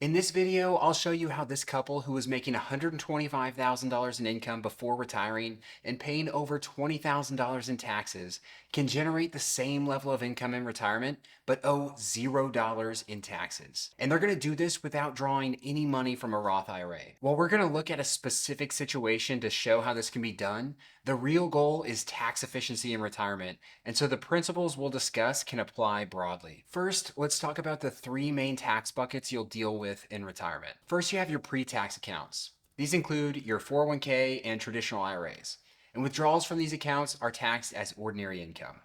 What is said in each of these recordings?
In this video, I'll show you how this couple who was making $125,000 in income before retiring and paying over $20,000 in taxes can generate the same level of income in retirement, but owe $0 in taxes. And they're going to do this without drawing any money from a Roth IRA. While we're going to look at a specific situation to show how this can be done, the real goal is tax efficiency in retirement, and so the principles we'll discuss can apply broadly. First, let's talk about the three main tax buckets you'll deal with in retirement. First, you have your pre-tax accounts. These include your 401k and traditional IRAs, and withdrawals from these accounts are taxed as ordinary income.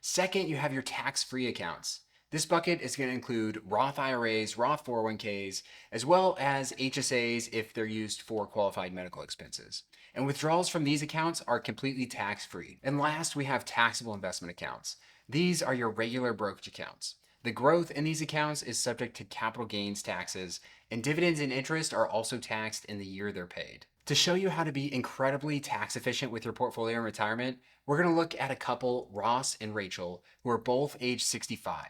Second, you have your tax-free accounts. This bucket is going to include Roth IRAs, Roth 401ks, as well as HSAs if they're used for qualified medical expenses. And withdrawals from these accounts are completely tax-free. And last, we have taxable investment accounts. These are your regular brokerage accounts. The growth in these accounts is subject to capital gains taxes, and dividends and interest are also taxed in the year they're paid. To show you how to be incredibly tax efficient with your portfolio in retirement, we're going to look at a couple, Ross and Rachel, who are both age 65.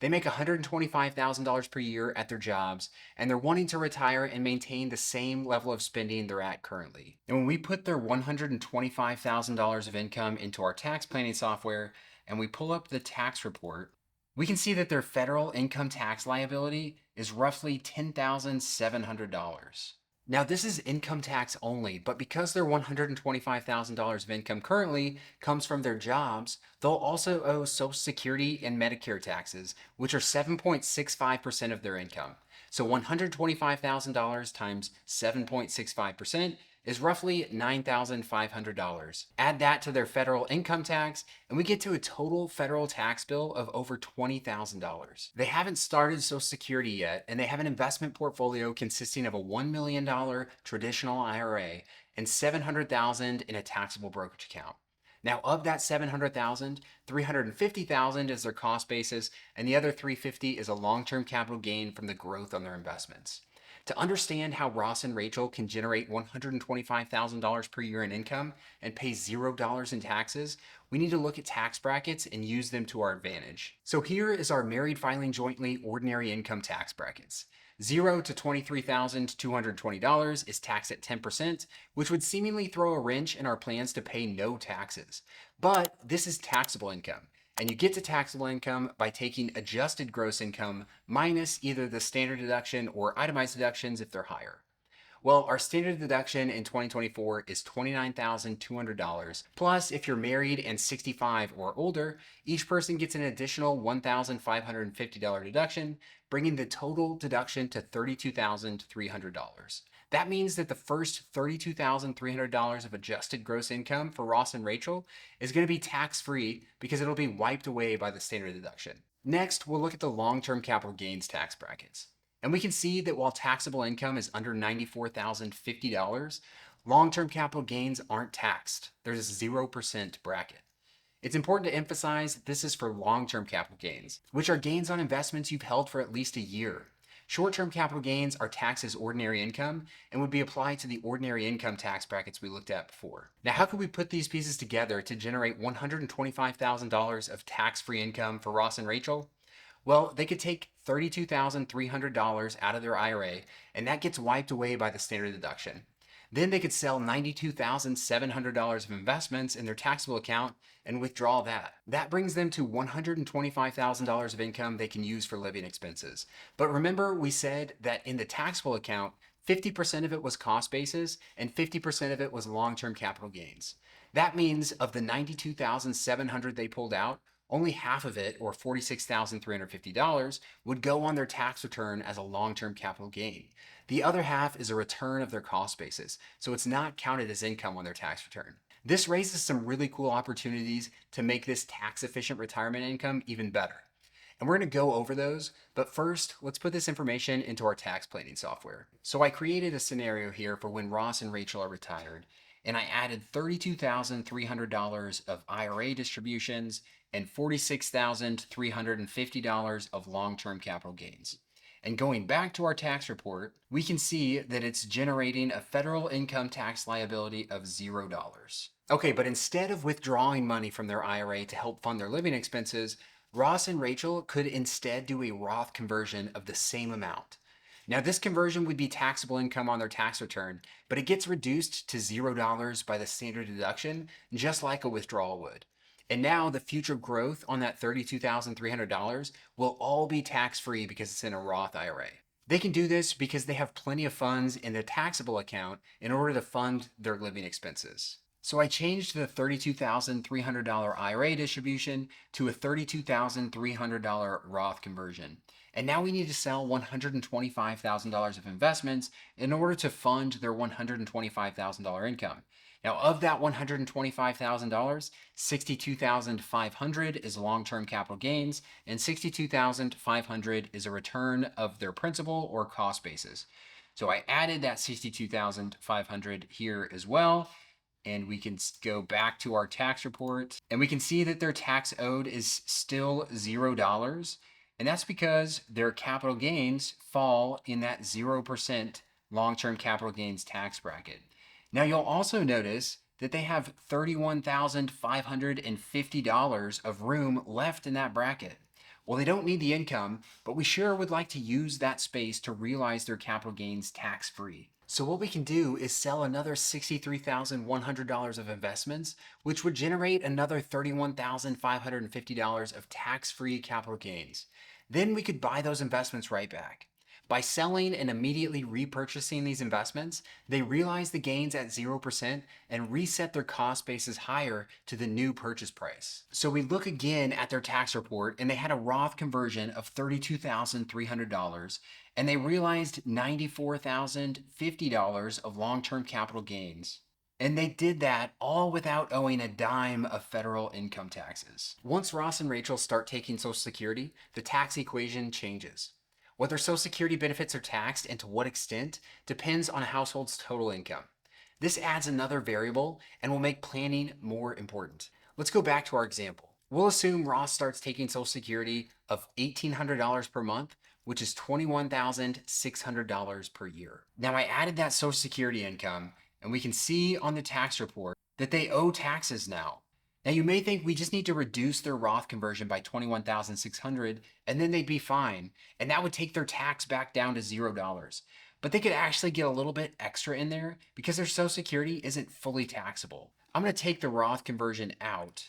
They make $125,000 per year at their jobs, and they're wanting to retire and maintain the same level of spending they're at currently. And when we put their $125,000 of income into our tax planning software and we pull up the tax report, we can see that their federal income tax liability is roughly $10,700. Now, this is income tax only, but because their $125,000 of income currently comes from their jobs, they'll also owe Social Security and Medicare taxes, which are 7.65% of their income. So $125,000 times 7.65% is roughly $9,500. Add that to their federal income tax, and we get to a total federal tax bill of over $20,000. They haven't started Social Security yet, and they have an investment portfolio consisting of a $1 million traditional IRA and $700,000 in a taxable brokerage account. Now, of that $700,000, $350,000 is their cost basis, and the other $350,000 is a long-term capital gain from the growth on their investments. To understand how Ross and Rachel can generate $125,000 per year in income and pay $0 in taxes, we need to look at tax brackets and use them to our advantage. So here is our married filing jointly ordinary income tax brackets. 0 to $23,220 is taxed at 10%, which would seemingly throw a wrench in our plans to pay no taxes. But this is taxable income. And you get to taxable income by taking adjusted gross income minus either the standard deduction or itemized deductions if they're higher. Well, our standard deduction in 2024 is $29,200. Plus, if you're married and 65 or older, each person gets an additional $1,550 deduction, bringing the total deduction to $32,300. That means that the first $32,300 of adjusted gross income for Ross and Rachel is going to be tax-free because it'll be wiped away by the standard deduction. Next, we'll look at the long-term capital gains tax brackets. And we can see that while taxable income is under $94,050, long-term capital gains aren't taxed. There's a 0% bracket. It's important to emphasize that this is for long-term capital gains, which are gains on investments you've held for at least a year. Short-term capital gains are taxed as ordinary income and would be applied to the ordinary income tax brackets we looked at before. Now, how could we put these pieces together to generate $125,000 of tax-free income for Ross and Rachel? Well, they could take $32,300 out of their IRA, and that gets wiped away by the standard deduction. Then they could sell $92,700 of investments in their taxable account and withdraw that. That brings them to $125,000 of income they can use for living expenses. But remember, we said that in the taxable account, 50% of it was cost basis and 50% of it was long-term capital gains. That means of the $92,700 they pulled out, only half of it, or $46,350, would go on their tax return as a long-term capital gain. The other half is a return of their cost basis, so it's not counted as income on their tax return. This raises some really cool opportunities to make this tax-efficient retirement income even better. And we're going to go over those, but first, let's put this information into our tax planning software. So I created a scenario here for when Ross and Rachel are retired, and I added $32,300 of IRA distributions and $46,350 of long-term capital gains. And going back to our tax report, we can see that it's generating a federal income tax liability of $0. Okay, but instead of withdrawing money from their IRA to help fund their living expenses, Ross and Rachel could instead do a Roth conversion of the same amount. Now, this conversion would be taxable income on their tax return, but it gets reduced to $0 by the standard deduction, just like a withdrawal would. And now the future growth on that $32,300 will all be tax-free because it's in a Roth IRA. They can do this because they have plenty of funds in their taxable account in order to fund their living expenses. So I changed the $32,300 IRA distribution to a $32,300 Roth conversion. And now we need to sell $125,000 of investments in order to fund their $125,000 income. Now, of that $125,000, $62,500 is long-term capital gains, and $62,500 is a return of their principal or cost basis. So I added that $62,500 here as well, and we can go back to our tax report, and we can see that their tax owed is still $0. And that's because their capital gains fall in that 0% long-term capital gains tax bracket. Now you'll also notice that they have $31,550 of room left in that bracket. Well, they don't need the income, but we sure would like to use that space to realize their capital gains tax-free. So what we can do is sell another $63,100 of investments, which would generate another $31,550 of tax-free capital gains. Then we could buy those investments right back. By selling and immediately repurchasing these investments, they realize the gains at 0% and reset their cost basis higher to the new purchase price. So we look again at their tax report, and they had a Roth conversion of $32,300, and they realized $94,050 of long-term capital gains. And they did that all without owing a dime of federal income taxes. Once Ross and Rachel start taking Social Security, the tax equation changes. Whether Social Security benefits are taxed and to what extent depends on a household's total income. This adds another variable and will make planning more important. Let's go back to our example. We'll assume Ross starts taking Social Security of $1,800 per month, which is $21,600 per year. Now I added that Social Security income, and we can see on the tax report that they owe taxes now. Now you may think we just need to reduce their Roth conversion by $21,600 and then they'd be fine, and that would take their tax back down to $0. But they could actually get a little bit extra in there because their Social Security isn't fully taxable. I'm going to take the Roth conversion out,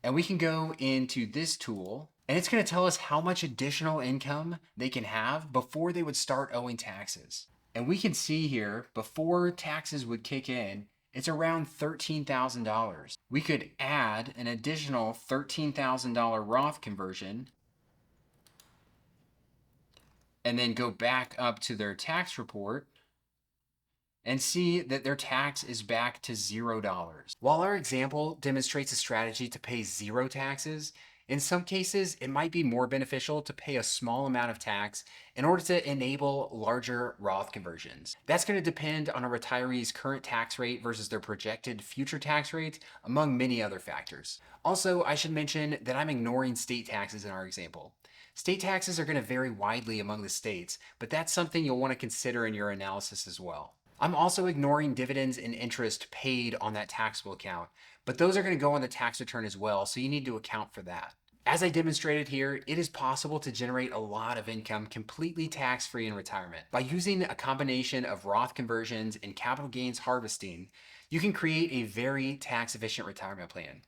and we can go into this tool, and it's going to tell us how much additional income they can have before they would start owing taxes. And we can see here, before taxes would kick in, it's around $13,000. We could add an additional $13,000 Roth conversion and then go back up to their tax report and see that their tax is back to $0. While our example demonstrates a strategy to pay zero taxes, in some cases, it might be more beneficial to pay a small amount of tax in order to enable larger Roth conversions. That's going to depend on a retiree's current tax rate versus their projected future tax rate, among many other factors. Also, I should mention that I'm ignoring state taxes in our example. State taxes are going to vary widely among the states, but that's something you'll want to consider in your analysis as well. I'm also ignoring dividends and interest paid on that taxable account, but those are going to go on the tax return as well, so you need to account for that. As I demonstrated here, it is possible to generate a lot of income completely tax-free in retirement. By using a combination of Roth conversions and capital gains harvesting, you can create a very tax-efficient retirement plan.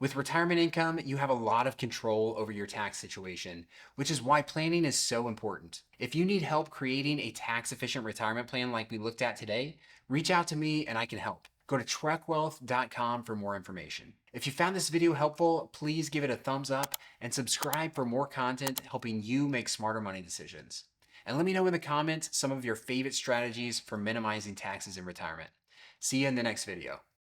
With retirement income, you have a lot of control over your tax situation, which is why planning is so important. If you need help creating a tax-efficient retirement plan like we looked at today, reach out to me and I can help. Go to trekwealth.com for more information. If you found this video helpful, please give it a thumbs up and subscribe for more content helping you make smarter money decisions. And let me know in the comments some of your favorite strategies for minimizing taxes in retirement. See you in the next video.